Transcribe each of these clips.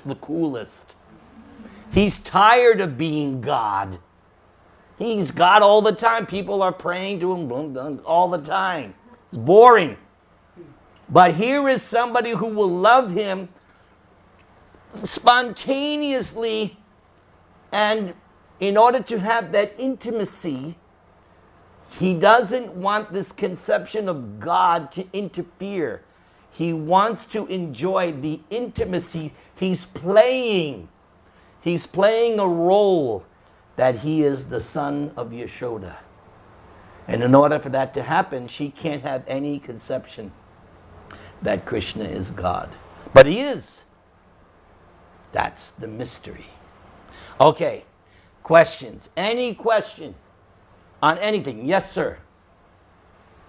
the coolest. He's tired of being God. He's God all the time. People are praying to him all the time. It's boring. But here is somebody who will love him spontaneously, and in order to have that intimacy, he doesn't want this conception of God to interfere. He wants to enjoy the intimacy. He's playing a role that he is the son of Yashoda. And in order for that to happen, she can't have any conception that Krishna is God. But he is. That's the mystery. Okay, questions? Any question on anything? Yes, sir.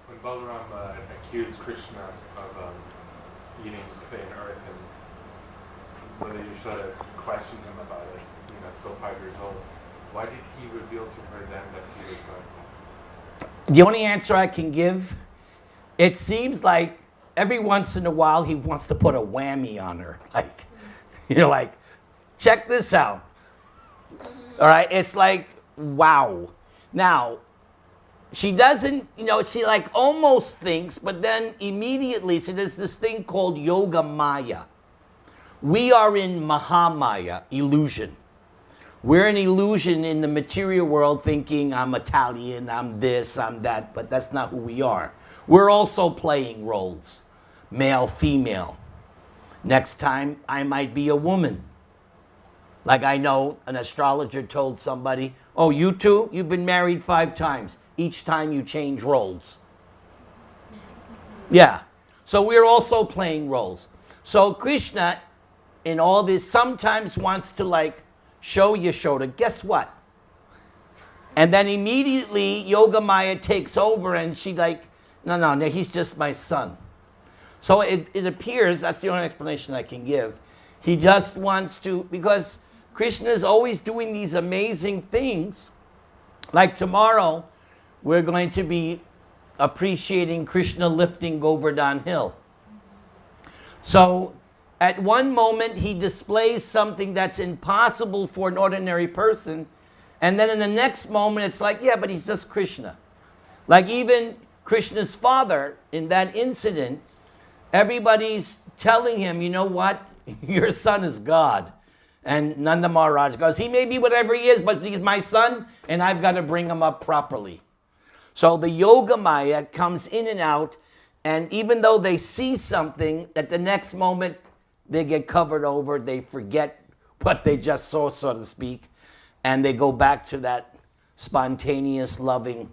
When Balaram accused Krishna of eating clay and earth, and whether Yashoda questioned him about it, still 5 years old, why did he reveal to her then that he was God? The only answer I can give, it seems like every once in a while he wants to put a whammy on her. Like, check this out. All right, it's like, wow. Now, she doesn't, she like almost thinks, but then immediately, so there's this thing called Yoga Maya. We are in Mahamaya, illusion. We're an illusion in the material world, thinking I'm Italian, I'm this, I'm that, but that's not who we are. We're also playing roles, male, female. Next time, I might be a woman. Like I know an astrologer told somebody, oh, you two, you've been married 5 times. Each time you change roles. Yeah. So we're also playing roles. So Krishna, in all this, sometimes wants to show Yashoda, guess what? And then immediately Yoga Maya takes over and she no, he's just my son. So it appears, that's the only explanation I can give. He just wants to, because Krishna is always doing these amazing things. Like tomorrow, we're going to be appreciating Krishna lifting Govardhan Hill. So at one moment, he displays something that's impossible for an ordinary person. And then in the next moment, it's like, yeah, but he's just Krishna. Like even Krishna's father, in that incident, everybody's telling him, you know what? Your son is God. And Nanda Maharaj goes, he may be whatever he is, but he's my son, and I've got to bring him up properly. So the Yoga Maya comes in and out, and even though they see something, at the next moment, they get covered over, they forget what they just saw, so to speak, and they go back to that spontaneous, loving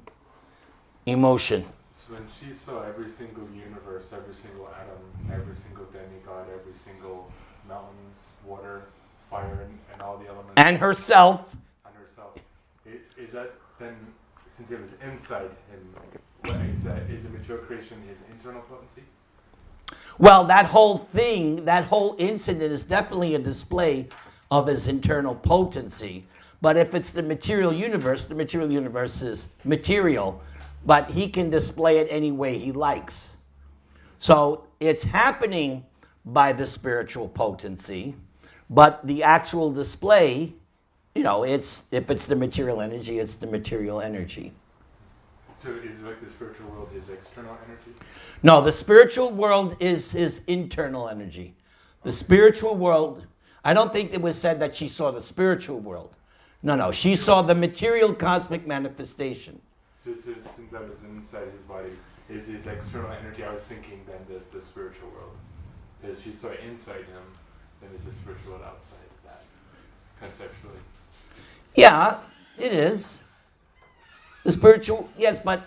emotion. So when she saw every single universe, every single atom, every single demigod, every single mountain, water, fire, and all the elements. And herself. Is that then, since it was inside him, is the material creation his internal potency? Well, that whole thing, that whole incident is definitely a display of his internal potency. But if it's the material universe is material, but he can display it any way he likes. So it's happening by the spiritual potency, but the actual display, if it's the material energy, it's the material energy. So is like the spiritual world his external energy? No, the spiritual world is his internal energy. The spiritual world, I don't think it was said that she saw the spiritual world. No, she saw the material cosmic manifestation. So since that was inside his body, is his external energy, I was thinking then the spiritual world. Because she saw inside him, then is the spiritual world outside of that, conceptually. Yeah, it is. The spiritual, yes, but,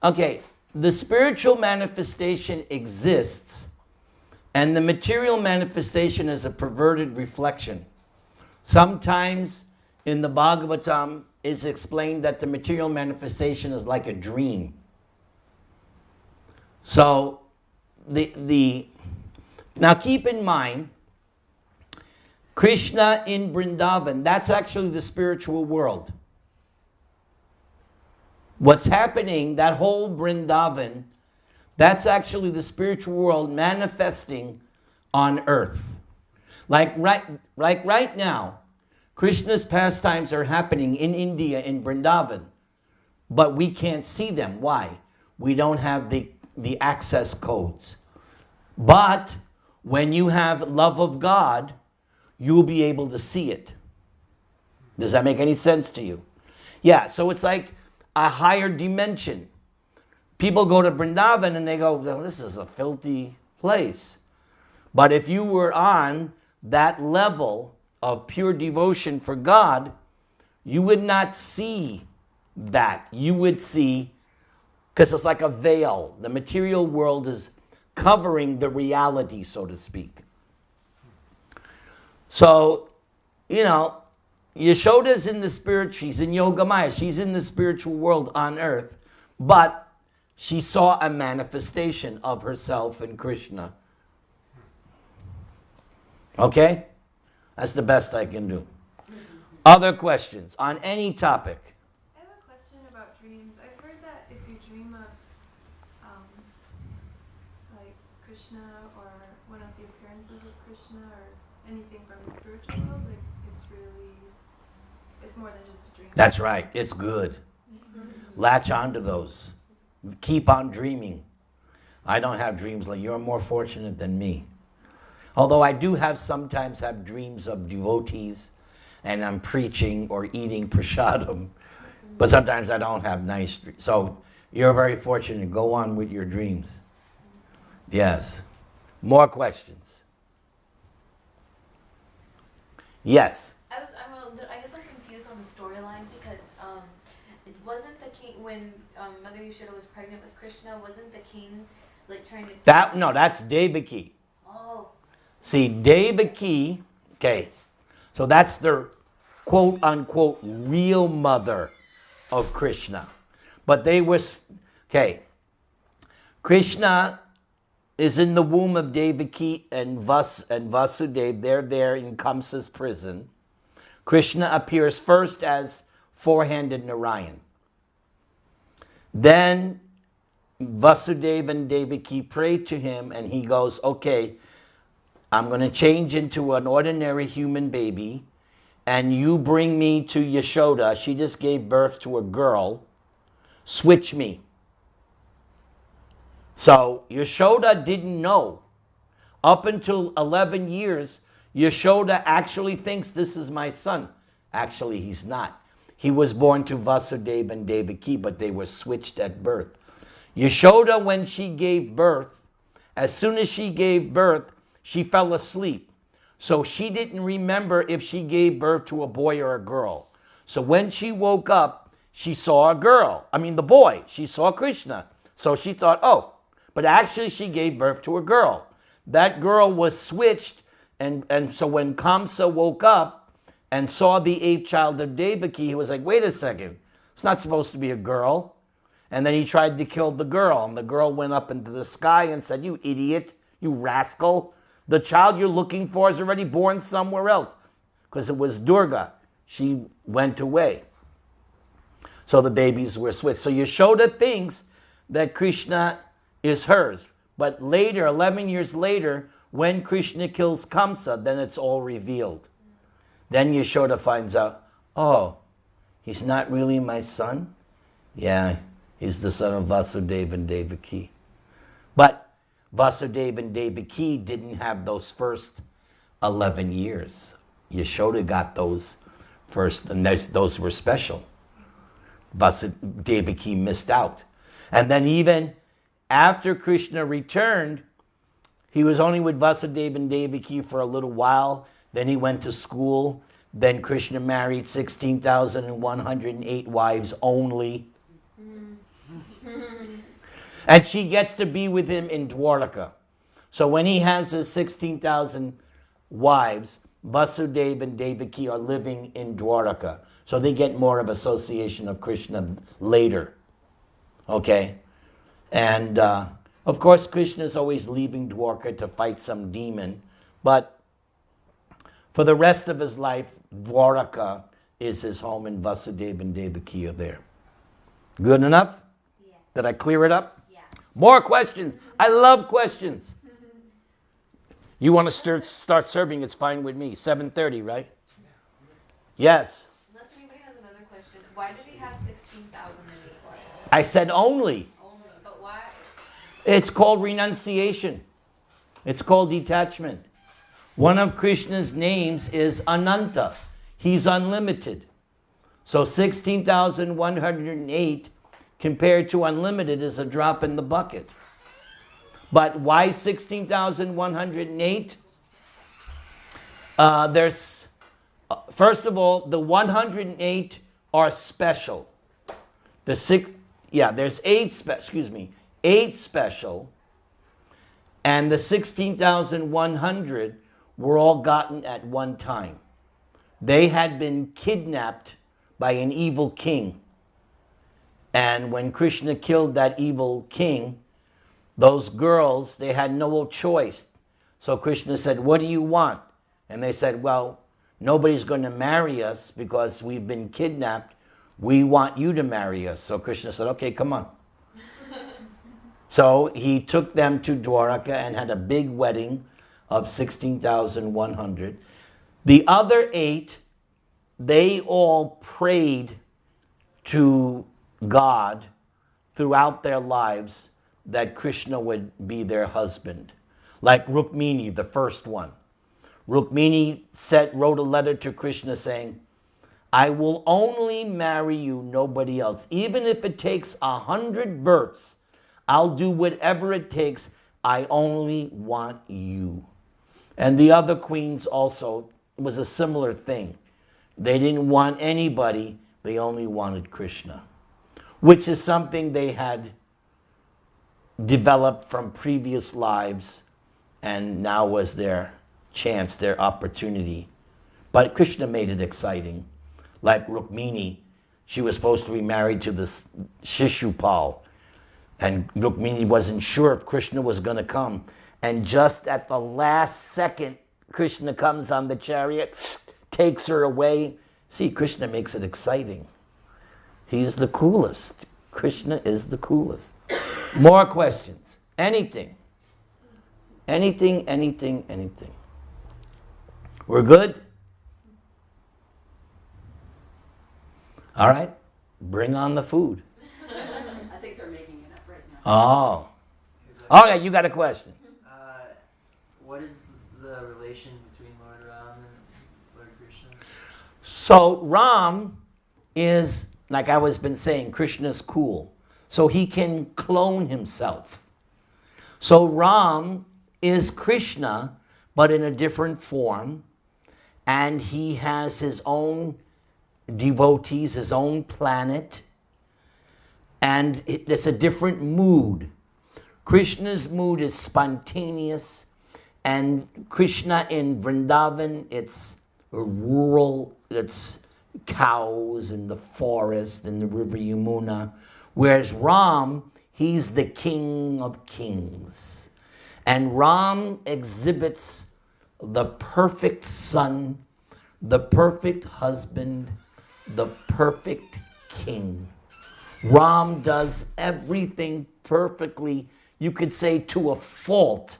okay, the spiritual manifestation exists, and the material manifestation is a perverted reflection. Sometimes in the Bhagavatam, it's explained that the material manifestation is like a dream. So, now keep in mind, Krishna in Vrindavan, that's actually the spiritual world. What's happening, that whole Vrindavan, that's actually the spiritual world manifesting on earth. Like right now, Krishna's pastimes are happening in India, in Vrindavan, but we can't see them. Why? We don't have the access codes. But when you have love of God, you'll be able to see it. Does that make any sense to you? Yeah, so it's like a higher dimension. People go to Vrindavan and they go, well, this is a filthy place. But if you were on that level of pure devotion for God, you would not see that. You would see, because it's like a veil. The material world is covering the reality, so to speak. So, you know, Yashoda's in the spirit, she's in Yogamaya, she's in the spiritual world on earth, but she saw a manifestation of herself in Krishna. Okay? That's the best I can do. Other questions on any topic? I have a question about dreams. I've heard that if you dream of like Krishna or one of the appearances of Krishna or anything from the spiritual world, like it's more than just a dream. That's right. It's good. Latch onto those. Keep on dreaming. I don't have dreams like you're more fortunate than me. Although I do sometimes have dreams of devotees and I'm preaching or eating prasadam, but sometimes I don't have nice dreams. So you're very fortunate. Go on with your dreams. Yes. More questions? Yes. I guess I'm confused on the storyline because it wasn't the king when Mother Yashoda was pregnant with Krishna. Wasn't the king like trying to? That's Devaki. Oh. See, Devaki. Okay, so that's the quote unquote real mother of Krishna, but they were okay. Krishna is in the womb of Devaki and Vasudeva. They're there in Kamsa's prison. Krishna appears first as four-handed Narayan. Then Vasudeva and Devaki pray to him and he goes, okay, I'm going to change into an ordinary human baby and you bring me to Yashoda. She just gave birth to a girl. Switch me. So Yashoda didn't know. Up until 11 years, Yashoda actually thinks this is my son. Actually, he's not. He was born to Vasudeva and Devaki, but they were switched at birth. Yashoda, when she gave birth, as soon as she gave birth, she fell asleep. So she didn't remember if she gave birth to a boy or a girl. So when she woke up, she saw a girl. The boy. She saw Krishna. So she thought, oh, but actually she gave birth to a girl. That girl was switched, and so when Kamsa woke up and saw the eighth child of Devaki, he was like, wait a second, it's not supposed to be a girl. And then he tried to kill the girl, and the girl went up into the sky and said, you idiot, you rascal, the child you're looking for is already born somewhere else. Because it was Durga. She went away. So the babies were switched. So Yashoda thinks that Krishna is hers. But later, 11 years later, when Krishna kills Kamsa, then it's all revealed. Then Yashoda finds out, oh, he's not really my son? Yeah, he's the son of Vasudeva and Devaki. But Vasudeva and Devaki didn't have those first 11 years. Yashoda got those first, and those were special. Devaki missed out. And then even after Krishna returned, he was only with Vasudeva and Devaki for a little while. Then he went to school. Then Krishna married 16,108 wives only. And she gets to be with him in Dwarka. So when he has his 16,000 wives, Vasudeva and Devaki are living in Dwarka. So they get more of association of Krishna later. Okay? And of course, Krishna is always leaving Dwarka to fight some demon. But for the rest of his life, Dwarka is his home, and Vasudeva and Devaki are there. Good enough? Yeah. Did I clear it up? Yeah. More questions. I love questions. You want to start serving, it's fine with me. 7:30, right? Yes. Unless anybody has another question. Why did he have 16,008? I said only. Only, but why? It's called renunciation. It's called detachment. One of Krishna's names is Ananta. He's unlimited. So 16,108 compared to unlimited is a drop in the bucket. But why 16,108? First of all, the 108 are special. There's eight special, and the 16,100 were all gotten at one time. They had been kidnapped by an evil king. And when Krishna killed that evil king, those girls, they had no choice. So Krishna said, what do you want? And they said, well, nobody's going to marry us because we've been kidnapped. We want you to marry us. So Krishna said, okay, come on. So he took them to Dwaraka and had a big wedding of 16,100. The other 8, they all prayed to God throughout their lives that Krishna would be their husband. Like Rukmini, the first one. Rukmini wrote a letter to Krishna saying, I will only marry you, nobody else. Even if it takes 100 births, I'll do whatever it takes. I only want you. And the other queens also, it was a similar thing. They didn't want anybody, they only wanted Krishna, which is something they had developed from previous lives, and now was their chance, their opportunity. But Krishna made it exciting. Like Rukmini, she was supposed to be married to this Shishupal, and Rukmini wasn't sure if Krishna was going to come. And just at the last second, Krishna comes on the chariot, takes her away. See, Krishna makes it exciting. He's the coolest. Krishna is the coolest. More questions? Anything? Anything? We're good? All right. Bring on the food. I think they're making it up right now. Oh. Okay, you got a question. What is the relation between Lord Ram and Lord Krishna? So Ram is, like I was been saying, Krishna's cool. So he can clone himself. So Ram is Krishna, but in a different form. And he has his own devotees, his own planet. And it's a different mood. Krishna's mood is spontaneous. And Krishna in Vrindavan, it's rural, it's cows in the forest and the river Yamuna. Whereas Ram, he's the king of kings. And Ram exhibits the perfect son, the perfect husband, the perfect king. Ram does everything perfectly, you could say to a fault,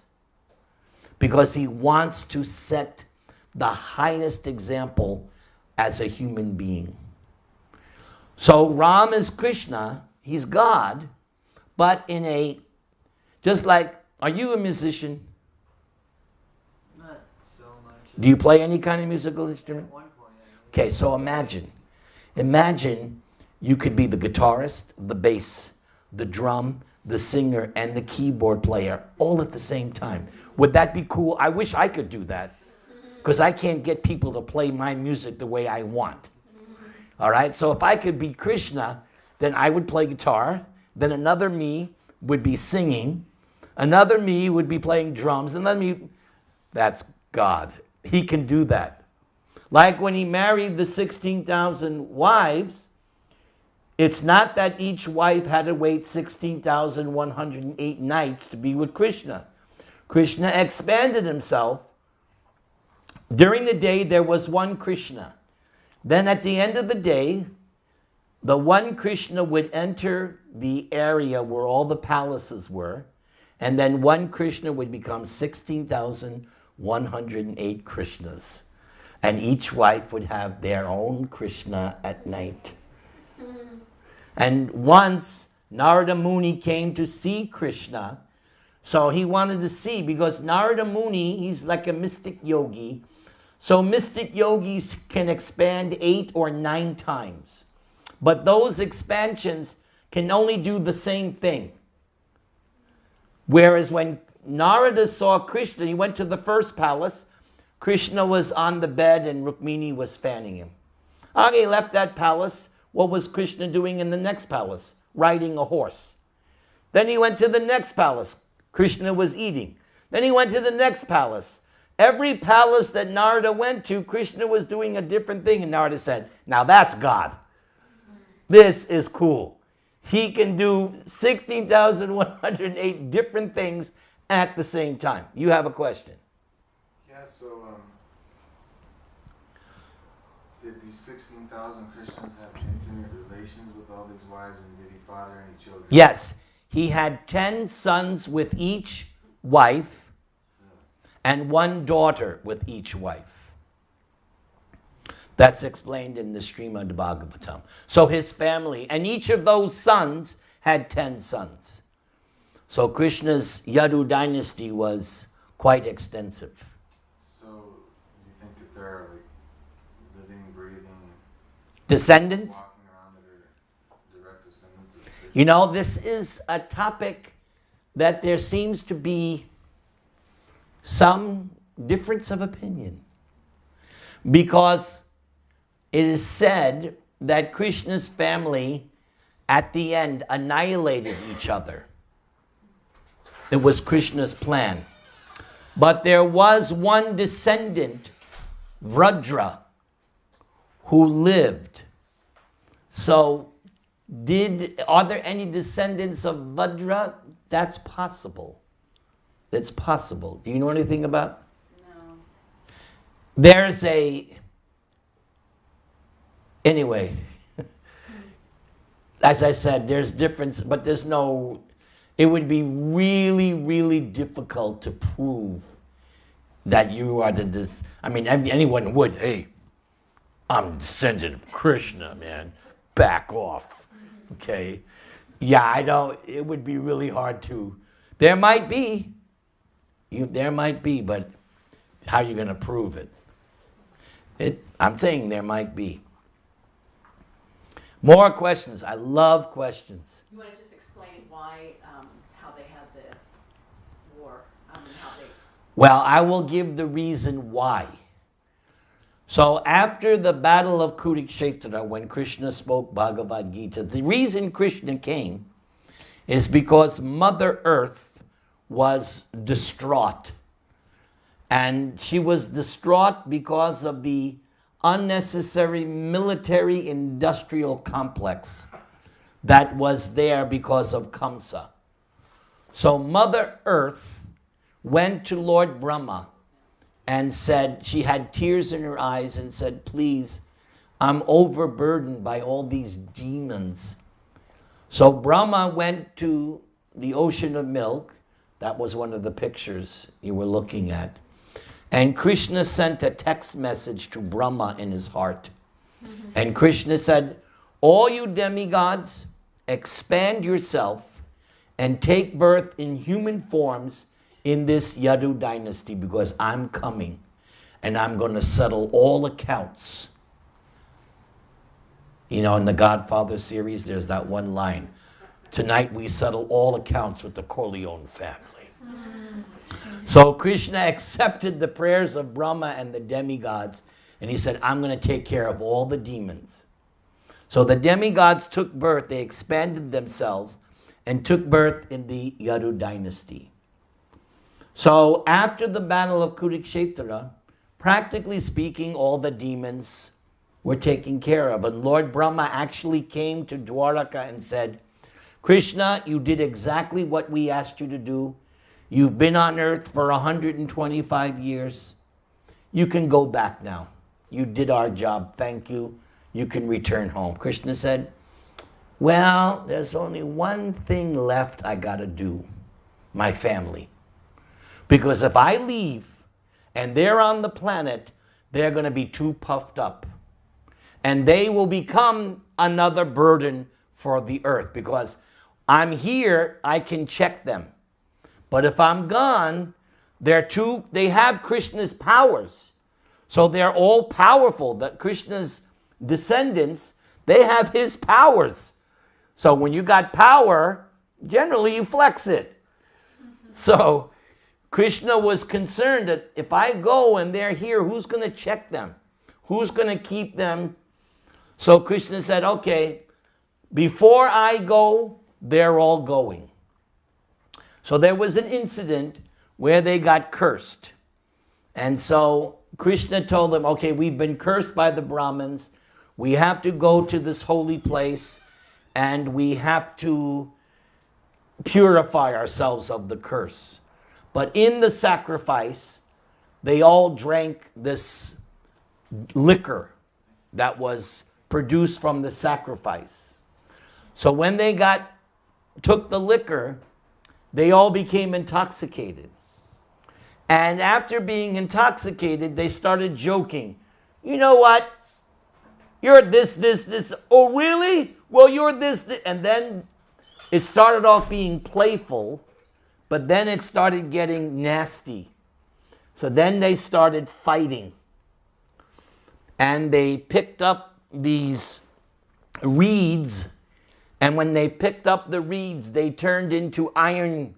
because he wants to set the highest example as a human being. So Ram is Krishna, he's God, but in a, just like, are you a musician? Not so much. Do you play any kind of musical instrument? At one point, Okay, so imagine you could be the guitarist, the bass, the drum, the singer, and the keyboard player all at the same time. Would that be cool? I wish I could do that, because I can't get people to play my music the way I want. All right, so if I could be Krishna, then I would play guitar, then another me would be singing, another me would be playing drums, another me, that's God. He can do that. Like when he married the 16,000 wives, it's not that each wife had to wait 16,108 nights to be with Krishna. Krishna expanded himself. During the day, there was one Krishna. Then at the end of the day, the one Krishna would enter the area where all the palaces were, and then one Krishna would become 16,108 108 Krishnas. And each wife would have their own Krishna at night. And once Narada Muni came to see Krishna, so he wanted to see, because Narada Muni, he's like a mystic yogi. So mystic yogis can expand 8 or 9 times. But those expansions can only do the same thing. Whereas when Narada saw Krishna, he went to the first palace. Krishna was on the bed and Rukmini was fanning him. Okay, he left that palace. What was Krishna doing in the next palace? Riding a horse. Then he went to the next palace. Krishna was eating. Then he went to the next palace. Every palace that Narada went to, Krishna was doing a different thing. And Narada said, now that's God. This is cool. He can do 16,108 different things at the same time. You have a question? Yeah, so did these 16,000 Christians have intimate relations with all these wives, and did he father any children? Yes. He had 10 sons with each wife and 1 daughter with each wife. That's explained in the Srimad Bhagavatam. So his family, and each of those sons had 10 sons. So Krishna's Yadu dynasty was quite extensive. So you think that there are like living, breathing Descendants? walking around that are direct descendants of Krishna? You know, this is a topic that there seems to be some difference of opinion. Because it is said that Krishna's family at the end annihilated each other. It was Krishna's plan. But there was one descendant, Vrudra, who lived. So are there any descendants of Vrudra? That's possible. It's possible. Do you know anything about? No. There's anyway, as I said, there's difference, but there's no, it would be really, really difficult to prove that you are anyone would, hey, I'm a descendant of Krishna, man, back off, okay? Yeah, it would be really hard to, there might be, but how are you going to prove it? I'm saying there might be. More questions. I love questions. You want to just explain why, how they had the war? How they... Well, I will give the reason why. So after the battle of Kurukshetra, when Krishna spoke Bhagavad Gita, the reason Krishna came is because Mother Earth was distraught. And she was distraught because of the unnecessary military industrial complex that was there because of Kamsa. So Mother Earth went to Lord Brahma and said, she had tears in her eyes and said, please, I'm overburdened by all these demons. So Brahma went to the ocean of milk. That was one of the pictures you were looking at. And Krishna sent a text message to Brahma in his heart. Mm-hmm. And Krishna said, all you demigods, expand yourself and take birth in human forms in this Yadu dynasty, because I'm coming and I'm going to settle all accounts. You know, in the Godfather series, there's that one line. Tonight we settle all accounts with the Corleone family. So Krishna accepted the prayers of Brahma and the demigods, and he said, I'm going to take care of all the demons. So the demigods took birth, they expanded themselves, and took birth in the Yadu dynasty. So after the battle of Kurukshetra, practically speaking, all the demons were taken care of. And Lord Brahma actually came to Dwaraka and said, Krishna, you did exactly what we asked you to do. You've been on earth for 125 years. You can go back now. You did our job. Thank you. You can return home. Krishna said, well, there's only one thing left I got to do. My family. Because if I leave and they're on the planet, they're going to be too puffed up. And they will become another burden for the earth, because I'm here, I can check them. But if I'm gone, they have Krishna's powers. So they're all powerful. That Krishna's descendants, they have his powers. So when you got power, generally you flex it. So Krishna was concerned that if I go and they're here, who's going to check them? Who's going to keep them? So Krishna said, okay, before I go, they're all going. So there was an incident where they got cursed. And so Krishna told them, okay, we've been cursed by the Brahmins. We have to go to this holy place and we have to purify ourselves of the curse. But in the sacrifice, they all drank this liquor that was produced from the sacrifice. So when they took the liquor, they all became intoxicated. And after being intoxicated, they started joking. You know what? You're this. Oh, really? Well, you're this. And then it started off being playful, but then it started getting nasty. So then they started fighting. And they picked up these reeds. And when they picked up the reeds, they turned into iron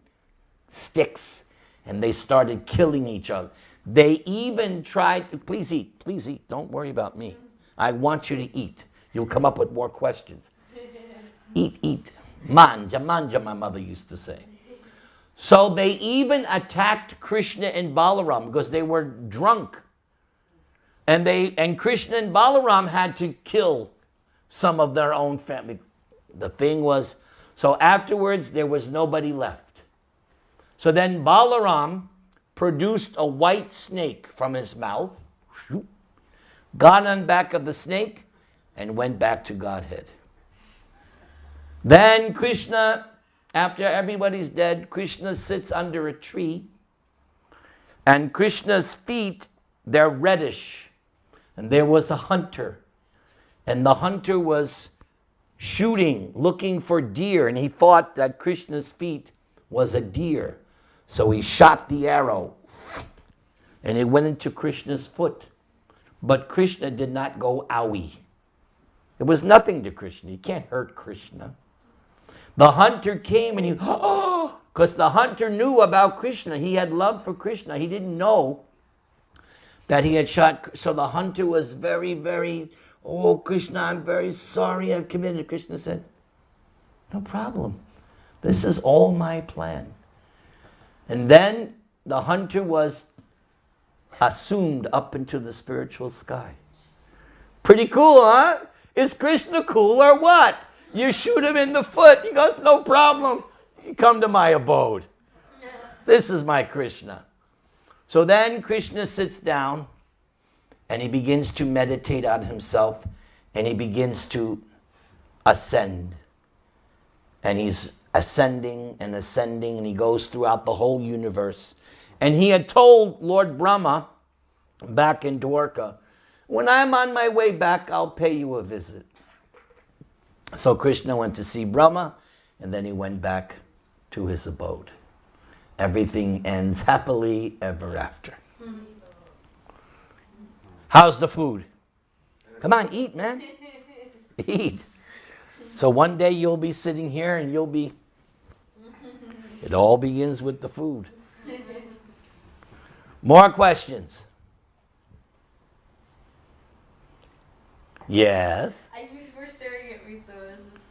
sticks. And they started killing each other. They even tried, please eat, don't worry about me. I want you to eat. You'll come up with more questions. Eat. Manja, my mother used to say. So they even attacked Krishna and Balaram because they were drunk. And Krishna and Balaram had to kill some of their own family. The thing was, so afterwards there was nobody left. So then Balaram produced a white snake from his mouth, got on back of the snake, and went back to Godhead. Then Krishna, after everybody's dead, Krishna sits under a tree, and Krishna's feet, they're reddish. And there was a hunter, and the hunter was shooting, looking for deer, and he thought that Krishna's feet was a deer. So he shot the arrow, and it went into Krishna's foot. But Krishna did not go owie. It was nothing to Krishna. You can't hurt Krishna. The hunter came and because the hunter knew about Krishna. He had love for Krishna. He didn't know that he had shot. So the hunter was very, very, oh, Krishna, I'm very sorry I've committed. Krishna said, no problem. This is all my plan. And then the hunter was assumed up into the spiritual sky. Pretty cool, huh? Is Krishna cool or what? You shoot him in the foot. He goes, no problem. You come to my abode. This is my Krishna. So then Krishna sits down and he begins to meditate on himself and he begins to ascend. And he's ascending and ascending, and he goes throughout the whole universe. And he had told Lord Brahma back in Dwarka, when I'm on my way back, I'll pay you a visit. So Krishna went to see Brahma, and then he went back to his abode. Everything ends happily ever after. How's the food? Come on, eat, man. Eat. So one day you'll be sitting here and you'll be, it all begins with the food. More questions? Yes? You were staring at me, so I was just...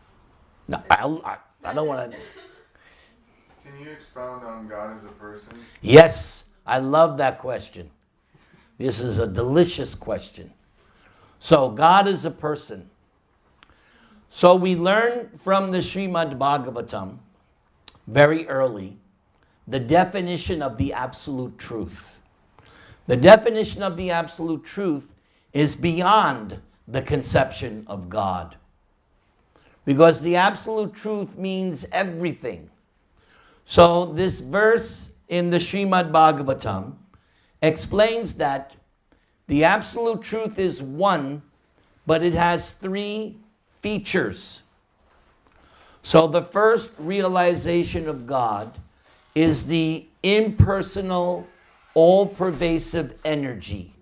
No, I don't want to. Can you expound on God as a person? Yes, I love that question. This is a delicious question. So God is a person. So we learn from the Srimad Bhagavatam very early the definition of the absolute truth. The definition of the absolute truth is beyond the conception of God. Because the absolute truth means everything. So this verse in the Srimad Bhagavatam, explains that the absolute truth is one, but it has three features. So the first realization of God is the impersonal, all-pervasive energy.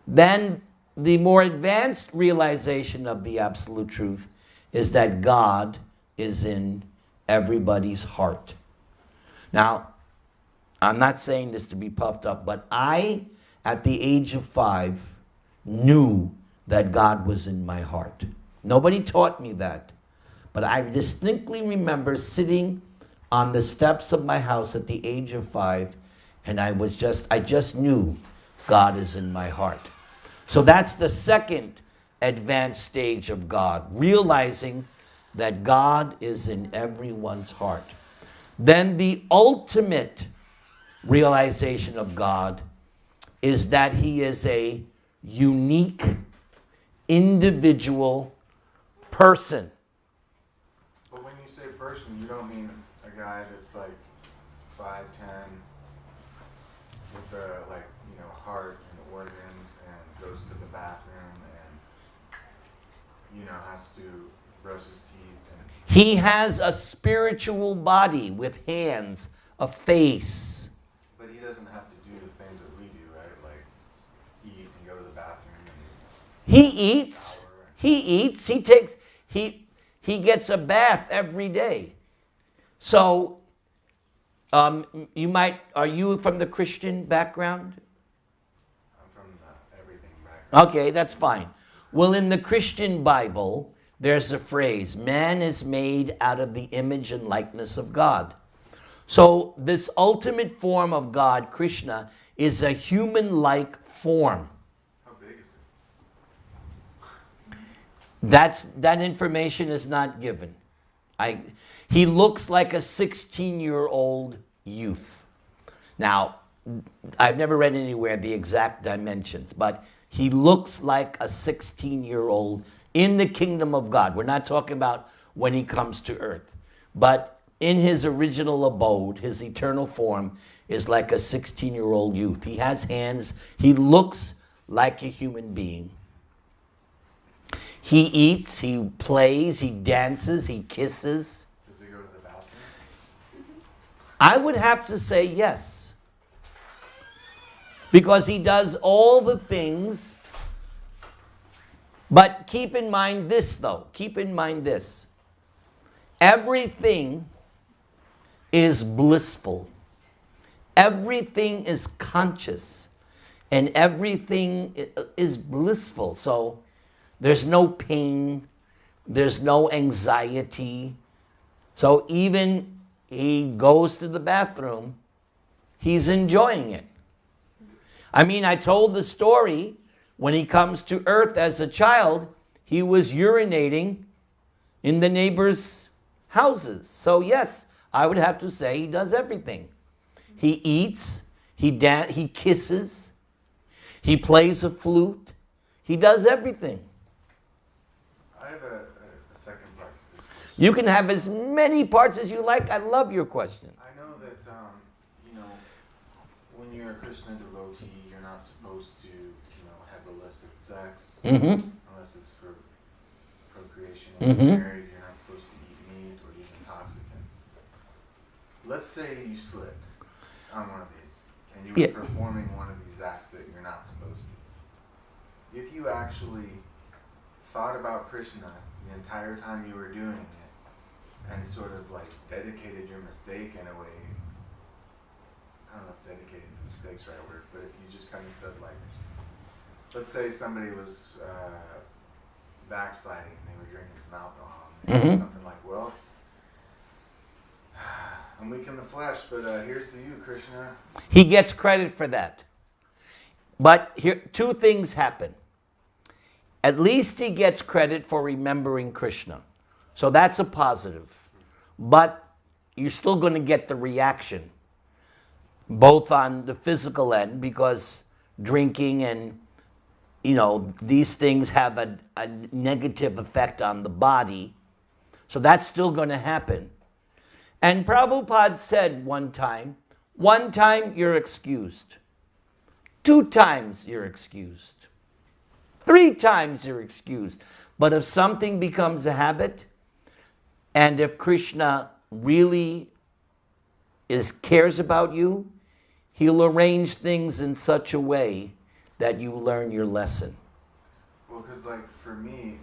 Then the more advanced realization of the absolute truth is that God is in everybody's heart. Now, I'm not saying this to be puffed up, but I, at the age of 5, knew that God was in my heart. Nobody taught me that. But I distinctly remember sitting on the steps of my house at the age of 5, and I just knew God is in my heart. So that's the second advanced stage of God, realizing that God is in everyone's heart. Then the ultimate realization of God is that he is a unique, individual person. But when you say person, you don't mean a guy that's like 5'10", with the heart and organs, and goes to the bathroom and has to brush his teeth. And He has a spiritual body with hands, a face. but he doesn't have to do the things that we do, right? Like eat and go to the bathroom and He eats. shower. He eats. He gets a bath every day. So, are you from the Christian background? I'm from the everything background. Okay, that's fine. Well, in the Christian Bible, there's a phrase, man is made out of the image and likeness of God. So this ultimate form of God, Krishna, is a human-like form. How big is it? That information is not given. He looks like a 16-year-old youth. Now, I've never read anywhere the exact dimensions, but he looks like a 16-year-old in the kingdom of God. We're not talking about when he comes to earth, but in his original abode, his eternal form is like a 16-year-old youth. He has hands. He looks like a human being. He eats, he plays, he dances, he kisses. Does he go to the bathroom? I would have to say yes. Because he does all the things. But keep in mind this, though. Keep in mind this. Everything is blissful. Everything is conscious. And everything is blissful. So there's no pain. There's no anxiety. So even he goes to the bathroom, he's enjoying it. I mean, I told the story when he comes to earth as a child, he was urinating in the neighbors' houses. So yes, I would have to say he does everything. He eats, he kisses, he plays a flute, he does everything. I have a second part to this question. You can have as many parts as you like. I love your question. I know that when you're a Krishna devotee, you're not supposed to have illicit sex Mm-hmm. unless it's for procreation. Mhm. When you're married, you're not supposed to eat meat or use intoxicants. Let's say you slipped on one of these and you were Yeah. performing one of these acts that you're not supposed to. If you actually thought about Krishna the entire time you were doing it and sort of like dedicated your mistake in a way, I don't know if dedicated to mistake's the right word, but if you just kind of said like, let's say somebody was backsliding and they were drinking some alcohol, and they said something like, well, I'm weak in the flesh, but here's to you, Krishna. He gets credit for that. But here, two things happen. At least he gets credit for remembering Krishna. So that's a positive. But you're still going to get the reaction, both on the physical end, because drinking and, these things have a negative effect on the body. So that's still going to happen. And Prabhupada said one time, 1 time, you're excused. 2 times, you're excused. 3 times, you're excused. But if something becomes a habit, and if Krishna really cares about you, he'll arrange things in such a way that you learn your lesson. Well, because like for me,